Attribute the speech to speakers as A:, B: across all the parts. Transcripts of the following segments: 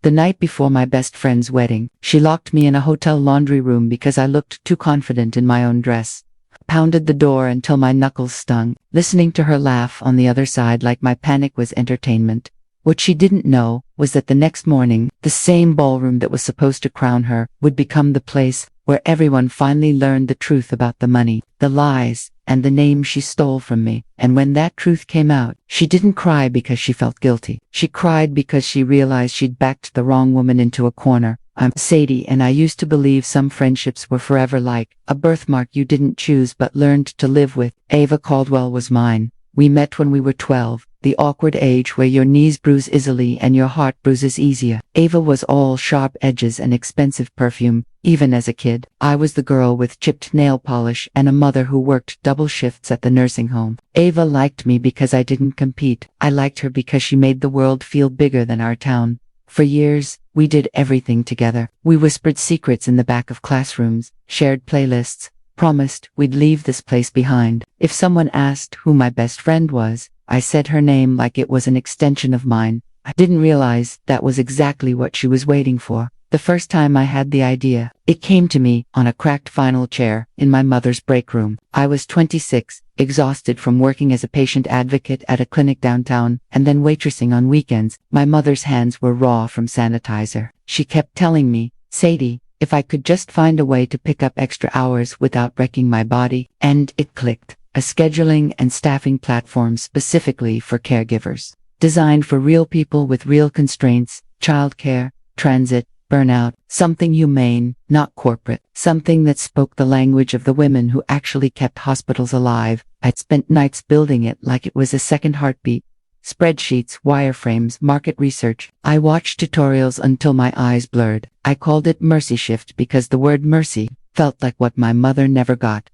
A: The night before my best friend's wedding, she locked me in a hotel laundry room because I looked too confident in my own dress. Pounded the door until my knuckles stung, listening to her laugh on the other side like my panic was entertainment. What she didn't know was that the next morning, the same ballroom that was supposed to crown her would become the place where everyone finally learned the truth about the money, the lies, and the name she stole from me. And when that truth came out, she didn't cry because she felt guilty. She cried because she realized she'd backed the wrong woman into a corner. I'm Sadie, and I used to believe some friendships were forever, like a birthmark you didn't choose but learned to live with. Ava Caldwell was mine. We met when we were 12, the awkward age where your knees bruise easily and your heart bruises easier. Ava was all sharp edges and expensive perfume. Even as a kid, I was the girl with chipped nail polish and a mother who worked double shifts at the nursing home. Ava liked me because I didn't compete. I liked her because she made the world feel bigger than our town. For years, we did everything together. We whispered secrets in the back of classrooms, shared playlists, promised we'd leave this place behind. If someone asked who my best friend was, I said her name like it was an extension of mine. I didn't realize that was exactly what she was waiting for. The first time I had the idea, it came to me on a cracked final chair in my mother's break room. I was 26, exhausted from working as a patient advocate at a clinic downtown and then waitressing on weekends. My mother's hands were raw from sanitizer. She kept telling me, Sadie, if I could just find a way to pick up extra hours without wrecking my body. And it clicked. A scheduling and staffing platform specifically for caregivers. Designed for real people with real constraints, childcare, transit, burnout, something humane, not corporate, something that spoke the language of the women who actually kept hospitals alive. I'd spent nights building it like it was a second heartbeat. Spreadsheets, wireframes, market research. I watched tutorials until my eyes blurred. I called it Mercy Shift because the word mercy felt like what my mother never got.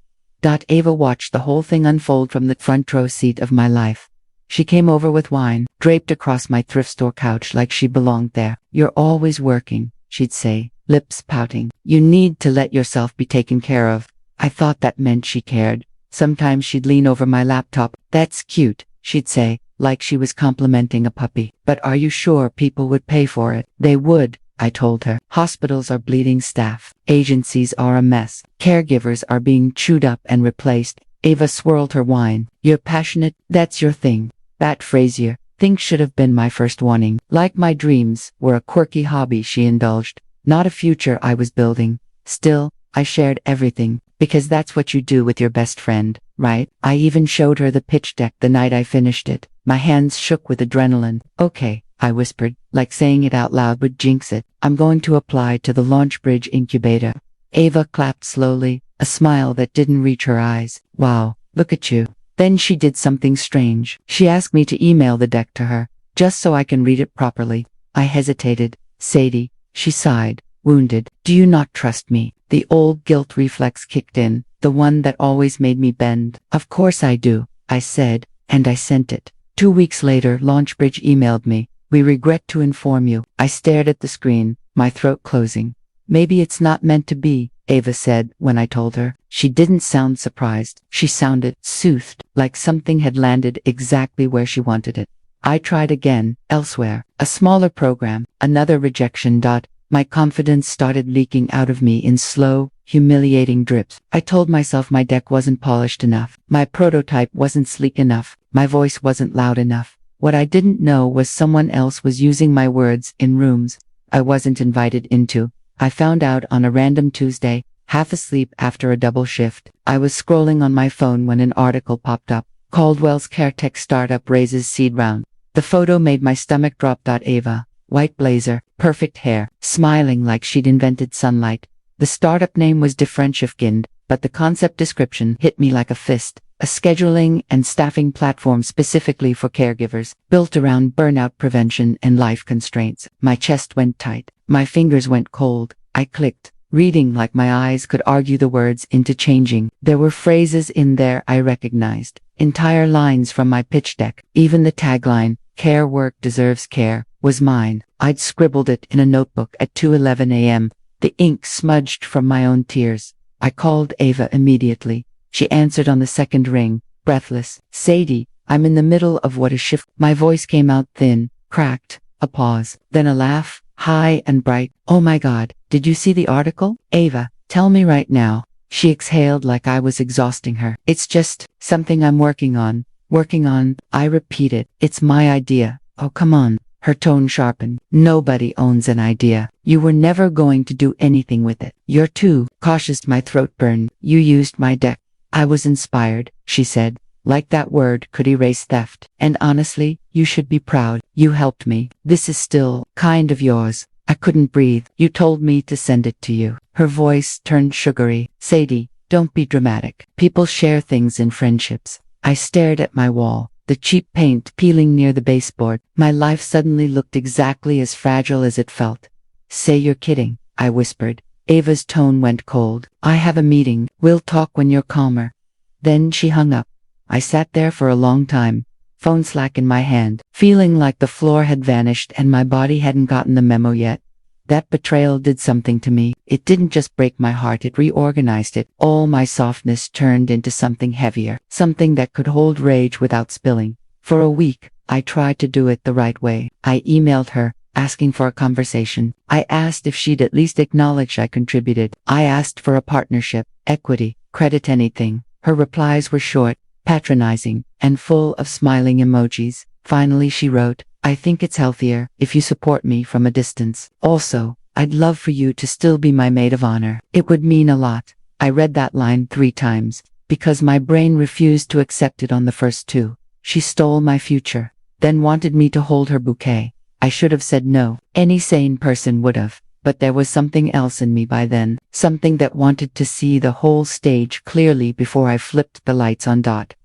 A: Ava watched the whole thing unfold from the front row seat of my life. She came over with wine, draped across my thrift store couch like she belonged there. You're always working, she'd say, lips pouting. You need to let yourself be taken care of. I thought that meant she cared. Sometimes she'd lean over my laptop. That's cute, she'd say, like she was complimenting a puppy. But are you sure people would pay for it? They would, I told her. Hospitals are bleeding staff. Agencies are a mess. Caregivers are being chewed up and replaced. Ava swirled her wine. You're passionate, that's your thing. Bat Frazier. Think should have been my first warning. Like my dreams were a quirky hobby she indulged, not a future I was building. Still, I shared everything, because that's what you do with your best friend, right? I even showed her the pitch deck the night I finished it. My hands shook with adrenaline. Okay, I whispered, like saying it out loud would jinx it. I'm going to apply to the Launchbridge incubator. Ava clapped slowly, a smile that didn't reach her eyes. Wow, look at you. Then she did something strange. She asked me to email the deck to her, just so I can read it properly. I hesitated. Sadie, she sighed, wounded. Do you not trust me? The old guilt reflex kicked in, the one that always made me bend. Of course I do, I said, and I sent it. 2 weeks later, Launchbridge emailed me. We regret to inform you. I stared at the screen, my throat closing. Maybe it's not meant to be, Ava said when I told her. She didn't sound surprised. She sounded soothed, like something had landed exactly where she wanted it. I tried again, elsewhere, a smaller program, another rejection. My confidence started leaking out of me in slow, humiliating drips. I told myself my deck wasn't polished enough. My prototype wasn't sleek enough. My voice wasn't loud enough. What I didn't know was someone else was using my words in rooms I wasn't invited into. I found out on a random Tuesday, half asleep after a double shift. I was scrolling on my phone when an article popped up. Caldwell's CareTech startup raises seed round. The photo made my stomach drop. Ava, white blazer, perfect hair, smiling like she'd invented sunlight. The startup name was Differentiafkind, but the concept description hit me like a fist. A scheduling and staffing platform specifically for caregivers, built around burnout prevention and life constraints. My chest went tight. My fingers went cold. I clicked, reading like my eyes could argue the words into changing. There were phrases in there I recognized. Entire lines from my pitch deck. Even the tagline, "Care work deserves care," was mine. I'd scribbled it in a notebook at 2:11 a.m., the ink smudged from my own tears. I called Ava immediately. She answered on the second ring, breathless. Sadie, I'm in the middle of what a shift. My voice came out thin, cracked, a pause, then a laugh. high and bright. Oh my God, did you see the article? Ava, tell me right now. She exhaled like I was exhausting her. It's just something I'm working on. Working on, I repeated. It's my idea. Oh, come on. Her tone sharpened. Nobody owns an idea. You were never going to do anything with it. You're too cautious. My throat burned. You used my deck. I was inspired, she said. Like that word could erase theft. And honestly, you should be proud. You helped me. This is still kind of yours. I couldn't breathe. You told me to send it to you. Her voice turned sugary. Sadie, don't be dramatic. People share things in friendships. I stared at my wall, the cheap paint peeling near the baseboard. My life suddenly looked exactly as fragile as it felt. Say you're kidding, I whispered. Ava's tone went cold. I have a meeting. We'll talk when you're calmer. Then she hung up. I sat there for a long time, phone slack in my hand, feeling like the floor had vanished and my body hadn't gotten the memo yet. That betrayal did something to me. It didn't just break my heart, it reorganized it. All my softness turned into something heavier, something that could hold rage without spilling. For a week, I tried to do it the right way. I emailed her, asking for a conversation. I asked if she'd at least acknowledge I contributed. I asked for a partnership, equity, credit, anything. Her replies were short, patronizing, and full of smiling emojis. Finally she wrote, I think it's healthier if you support me from a distance. Also, I'd love for you to still be my maid of honor. It would mean a lot. I read that line 3 times, because my brain refused to accept it on the first 2. She stole my future, then wanted me to hold her bouquet. I should have said no. Any sane person would have. But there was something else in me by then, something that wanted to see the whole stage clearly before I flipped the lights on.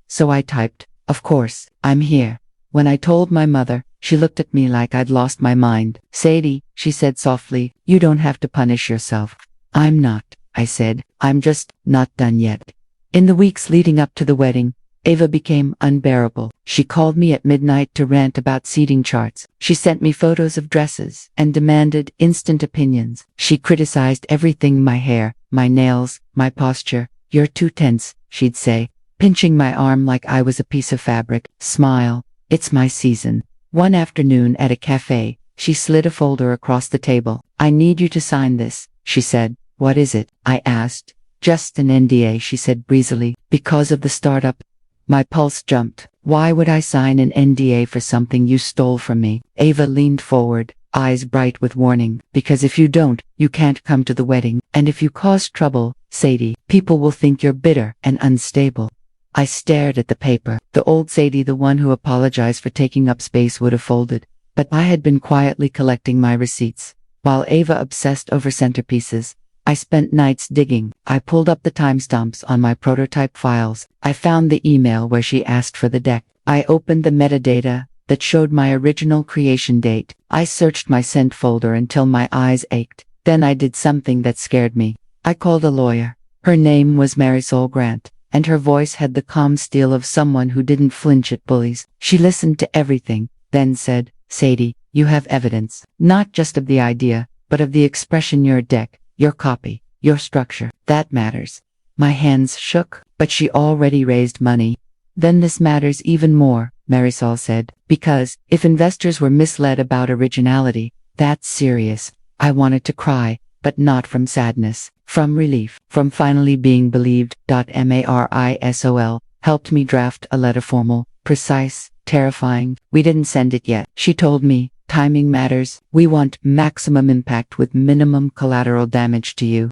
A: So I typed, of course, I'm here. When I told my mother, she looked at me like I'd lost my mind. Sadie, she said softly, you don't have to punish yourself. I'm not, I said, I'm just not done yet. In the weeks leading up to the wedding, Ava became unbearable. She called me at midnight to rant about seating charts. She sent me photos of dresses and demanded instant opinions. She criticized everything: my hair, my nails, my posture. You're too tense, she'd say, pinching my arm like I was a piece of fabric. Smile, it's my season. One afternoon at a cafe, she slid a folder across the table. I need you to sign this, she said. What is it? I asked. Just an NDA, she said breezily. Because of the startup? My pulse jumped. Why would I sign an NDA for something you stole from me? Ava leaned forward, eyes bright with warning. Because if you don't, you can't come to the wedding. And if you cause trouble, Sadie, people will think you're bitter and unstable. I stared at the paper. The old Sadie, the one who apologized for taking up space, would have folded. But I had been quietly collecting my receipts. While Ava obsessed over centerpieces, I spent nights digging. I pulled up the timestamps on my prototype files. I found the email where she asked for the deck. I opened the metadata that showed my original creation date. I searched my sent folder until my eyes ached. Then I did something that scared me. I called a lawyer. Her name was Marisol Grant, and her voice had the calm steel of someone who didn't flinch at bullies. She listened to everything, then said, Sadie, you have evidence, not just of the idea, but of the expression: your deck, your copy, your structure. That matters. My hands shook, but she already raised money. Then this matters even more, Marisol said, because if investors were misled about originality, that's serious. I wanted to cry, but not from sadness, from relief, from finally being believed. Marisol helped me draft a letter, formal, precise, terrifying. We didn't send it yet, she told me. Timing matters. We want maximum impact with minimum collateral damage to you.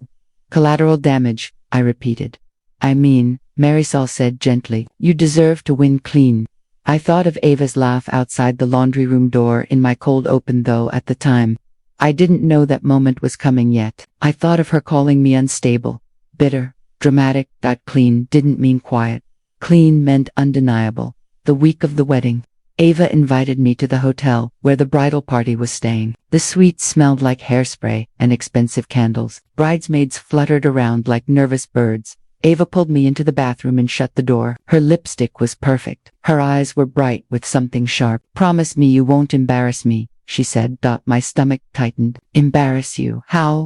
A: Collateral damage, I repeated. I mean, Marisol said gently, you deserve to win clean. I thought of Ava's laugh outside the laundry room door in my cold open, though at the time, I didn't know that moment was coming yet. I thought of her calling me unstable, bitter, dramatic. Clean didn't mean quiet. Clean meant undeniable. The week of the wedding, Ava invited me to the hotel where the bridal party was staying. The suite smelled like hairspray and expensive candles. Bridesmaids fluttered around like nervous birds. Ava pulled me into the bathroom and shut the door. Her lipstick was perfect. Her eyes were bright with something sharp. Promise me you won't embarrass me, she said. My stomach tightened. Embarrass you? How?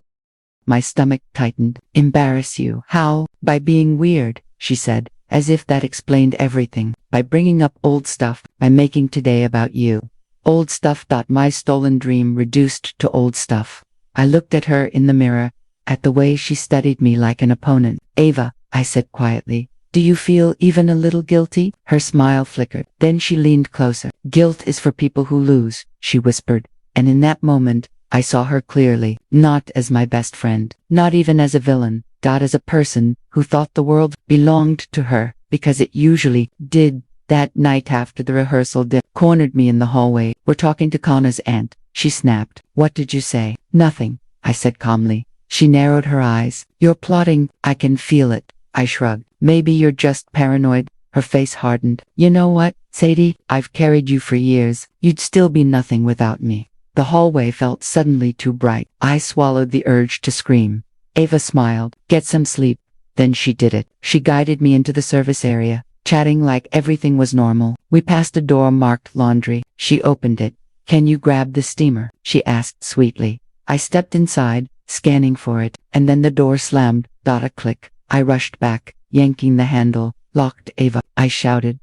A: My stomach tightened. Embarrass you? How? By being weird, she said, as if that explained everything. By bringing up old stuff, by making today about you. Old stuff. My stolen dream reduced to old stuff. I looked at her in the mirror, at the way she studied me like an opponent. Ava, I said quietly, do you feel even a little guilty? Her smile flickered. Then she leaned closer. Guilt is for people who lose, she whispered. And in that moment, I saw her clearly, not as my best friend, not even as a villain, as a person who thought the world belonged to her, because it usually did. That night after the rehearsal, Dip cornered me in the hallway. We're talking to Connor's aunt, she snapped. What did you say? Nothing, I said calmly. She narrowed her eyes. You're plotting, I can feel it. I shrugged. Maybe you're just paranoid. Her face hardened. You know what, Sadie? I've carried you for years. You'd still be nothing without me. The hallway felt suddenly too bright. I swallowed the urge to scream. Ava smiled. Get some sleep. Then she did it. She guided me into the service area, chatting like everything was normal. We passed a door marked laundry. She opened it. Can you grab the steamer? She asked sweetly. I stepped inside, scanning for it, and then the door slammed. A click. I rushed back, yanking the handle. Locked. Ava, I shouted.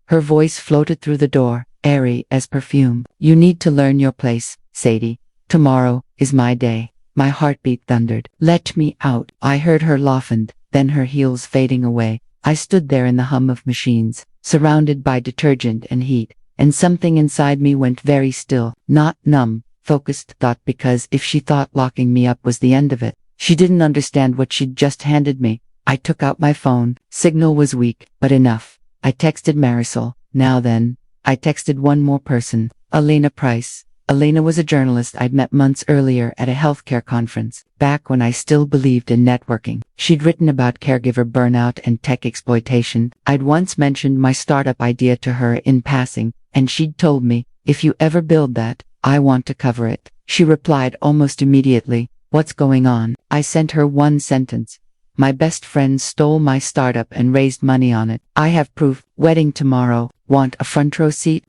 A: Her voice floated through the door, airy as perfume. You need to learn your place, Sadie. Tomorrow is my day. My heartbeat thundered. Let me out. I heard her laughing, then her heels fading away. I stood there in the hum of machines, surrounded by detergent and heat, and something inside me went very still, not numb, focused. Because if she thought locking me up was the end of it, she didn't understand what she'd just handed me. I took out my phone. Signal was weak, but enough. I texted Marisol. Now then, I texted one more person, Elena Price. Elena was a journalist I'd met months earlier at a healthcare conference, back when I still believed in networking. She'd written about caregiver burnout and tech exploitation. I'd once mentioned my startup idea to her in passing, and she'd told me, if you ever build that, I want to cover it. She replied almost immediately, what's going on? I sent her one sentence. My best friend stole my startup and raised money on it. I have proof. Wedding tomorrow. Want a front row seat?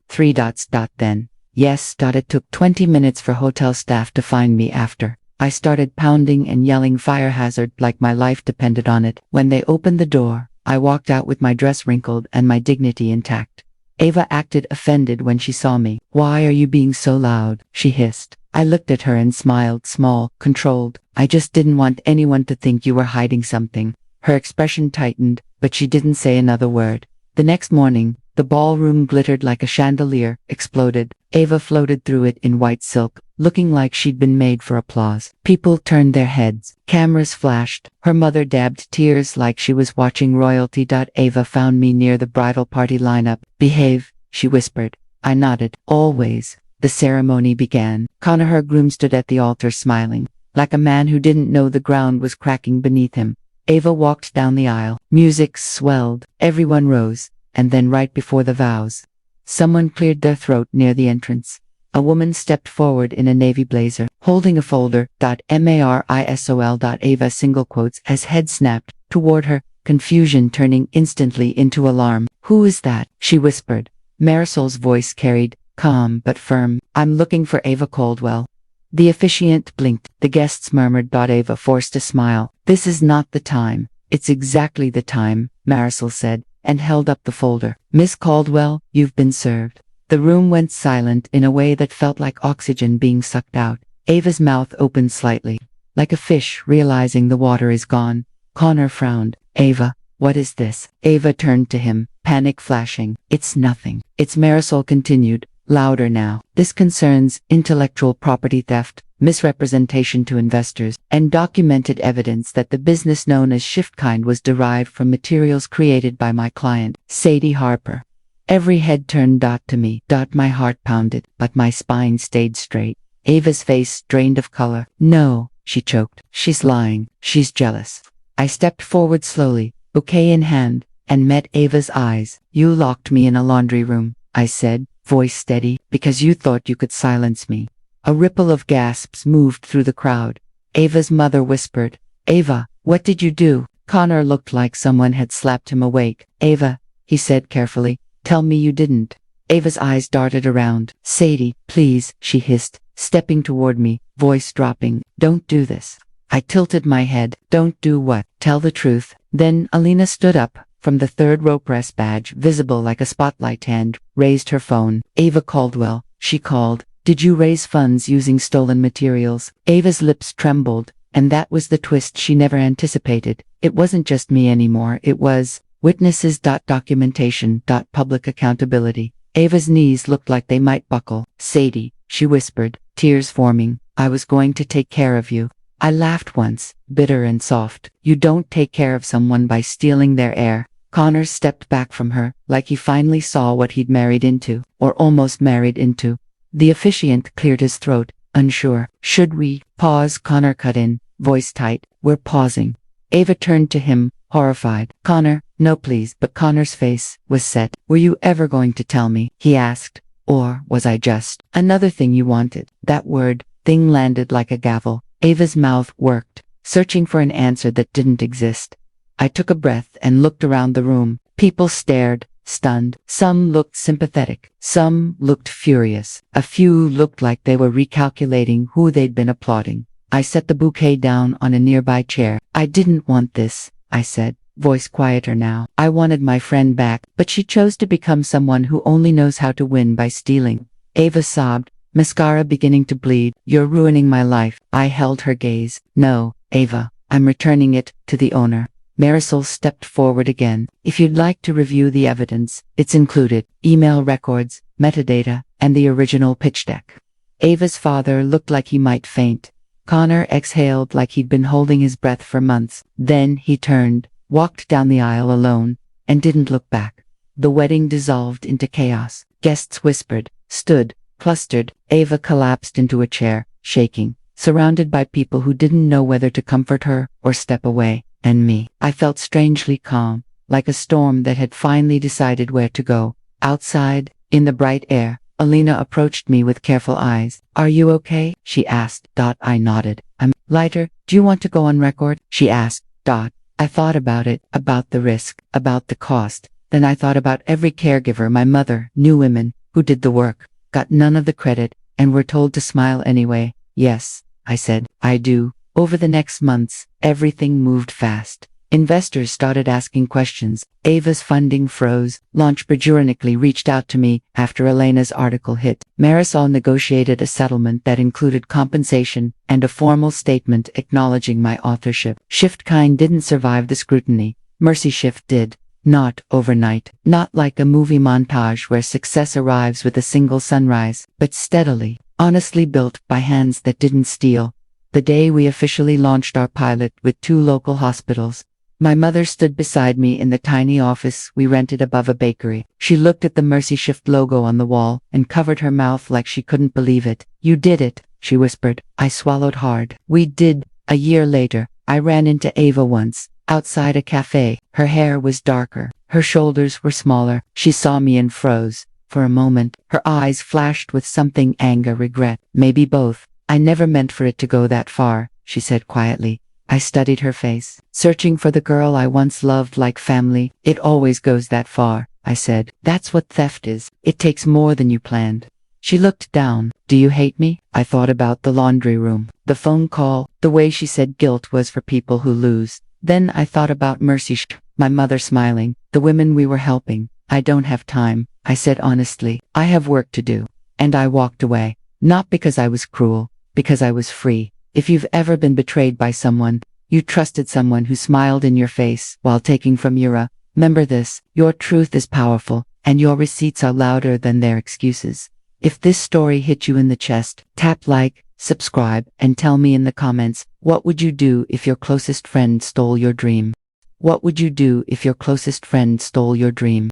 A: Then. Yes. It took 20 minutes for hotel staff to find me after. I started pounding and yelling fire hazard like my life depended on it. When they opened the door, I walked out with my dress wrinkled and my dignity intact. Ava acted offended when she saw me. Why are you being so loud? She hissed. I looked at her and smiled, small, controlled. I just didn't want anyone to think you were hiding something. Her expression tightened, but she didn't say another word. The next morning, the ballroom glittered like a chandelier, exploded. Ava floated through it in white silk, looking like she'd been made for applause. People turned their heads. Cameras flashed. Her mother dabbed tears like she was watching royalty. Ava found me near the bridal party lineup. Behave, she whispered. I nodded. Always. The ceremony began. Connor, her groom, stood at the altar smiling, like a man who didn't know the ground was cracking beneath him. Ava walked down the aisle. Music swelled. Everyone rose. And then right before the vows, someone cleared their throat near the entrance. A woman stepped forward in a navy blazer, holding a folder. Marisol. Ava single quotes as head snapped toward her, confusion turning instantly into alarm. Who is that? She whispered. Marisol's voice carried, calm but firm. I'm looking for Ava Caldwell. The officiant blinked. The guests murmured. Ava forced a smile. This is not the time. It's exactly the time, Marisol said, and held up the folder. Miss Caldwell, you've been served. The room went silent in a way that felt like oxygen being sucked out. Ava's mouth opened slightly, like a fish realizing the water is gone. Connor frowned. Ava, what is this? Ava turned to him, panic flashing. It's nothing. It's Marisol continued, louder now. This concerns intellectual property theft, misrepresentation to investors, and documented evidence that the business known as ShiftKind was derived from materials created by my client, Sadie Harper. Every head turned to me. My heart pounded, but my spine stayed straight. Ava's face drained of color. No, she choked. She's lying. She's jealous. I stepped forward slowly, bouquet in hand, and met Ava's eyes. You locked me in a laundry room, I said, voice steady, because you thought you could silence me. A ripple of gasps moved through the crowd. Ava's mother whispered, Ava, what did you do? Connor looked like someone had slapped him awake. Ava, he said carefully, tell me you didn't. Ava's eyes darted around. Sadie, please, she hissed, stepping toward me, voice dropping. Don't do this. I tilted my head. Don't do what? Tell the truth. Then Alina stood up, from the third row, press badge visible like a spotlight hand, raised her phone. Ava Caldwell, she called. Did you raise funds using stolen materials? Ava's lips trembled, and that was the twist she never anticipated. It wasn't just me anymore, it was witnesses. Documentation. Public accountability. Ava's knees looked like they might buckle. Sadie, she whispered, tears forming, I was going to take care of you. I laughed once, bitter and soft. You don't take care of someone by stealing their air. Connor stepped back from her, like he finally saw what he'd married into, or almost married into. The officiant cleared his throat, unsure. Should we pause? Connor cut in, voice tight. We're pausing. Ava turned to him, horrified. Connor, no please. But Connor's face was set. Were you ever going to tell me? He asked. Or was I just another thing you wanted? That word, thing, landed like a gavel. Ava's mouth worked, searching for an answer that didn't exist. I took a breath and looked around the room. People stared, stunned. Some looked sympathetic. Some looked furious. A few looked like they were recalculating who they'd been applauding. I set the bouquet down on a nearby chair. I didn't want this, I said, voice quieter now. I wanted my friend back, but she chose to become someone who only knows how to win by stealing. Ava sobbed, mascara beginning to bleed. You're ruining my life. I held her gaze. No, Ava, I'm returning it to the owner. Marisol stepped forward again. If you'd like to review the evidence, it's included. Email records, metadata, and the original pitch deck. Ava's father looked like he might faint. Connor exhaled like he'd been holding his breath for months. Then he turned, walked down the aisle alone, and didn't look back. The wedding dissolved into chaos. Guests whispered, stood, clustered. Ava collapsed into a chair, shaking, surrounded by people who didn't know whether to comfort her or step away. And me. I felt strangely calm, like a storm that had finally decided where to go. Outside, in the bright air, Alina approached me with careful eyes. Are you okay? She asked. I nodded. I'm lighter. Do you want to go on record? She asked. I thought about it, about the risk, about the cost. Then I thought about every caregiver, my mother, new women, who did the work, got none of the credit, and were told to smile anyway. Yes, I said, I do. Over the next months, everything moved fast. Investors started asking questions. Ava's funding froze. Launch ironically reached out to me after Elena's article hit. Marisol negotiated a settlement that included compensation and a formal statement acknowledging my authorship. Shift didn't survive the scrutiny. Mercy Shift did. Not overnight. Not like a movie montage where success arrives with a single sunrise, but steadily, honestly built by hands that didn't steal. The day we officially launched our pilot with 2 local hospitals, my mother stood beside me in the tiny office we rented above a bakery. She looked at the Mercy Shift logo on the wall and covered her mouth like she couldn't believe it. You did it, she whispered. I swallowed hard. We did. A year later, I ran into Ava once, outside a cafe. Her hair was darker. Her shoulders were smaller. She saw me and froze. For a moment, her eyes flashed with something, anger, regret, maybe both. I never meant for it to go that far, she said quietly. I studied her face, searching for the girl I once loved like family. It always goes that far, I said. That's what theft is. It takes more than you planned. She looked down. Do you hate me? I thought about the laundry room, the phone call, the way she said guilt was for people who lose. Then I thought about Mercy, my mother smiling, the women we were helping. I don't have time, I said honestly. I have work to do. And I walked away. Not because I was cruel, because I was free. If you've ever been betrayed by someone, you trusted someone who smiled in your face while taking from you, remember this, your truth is powerful, and your receipts are louder than their excuses. If this story hit you in the chest, tap like, subscribe, and tell me in the comments, what would you do if your closest friend stole your dream? What would you do if your closest friend stole your dream?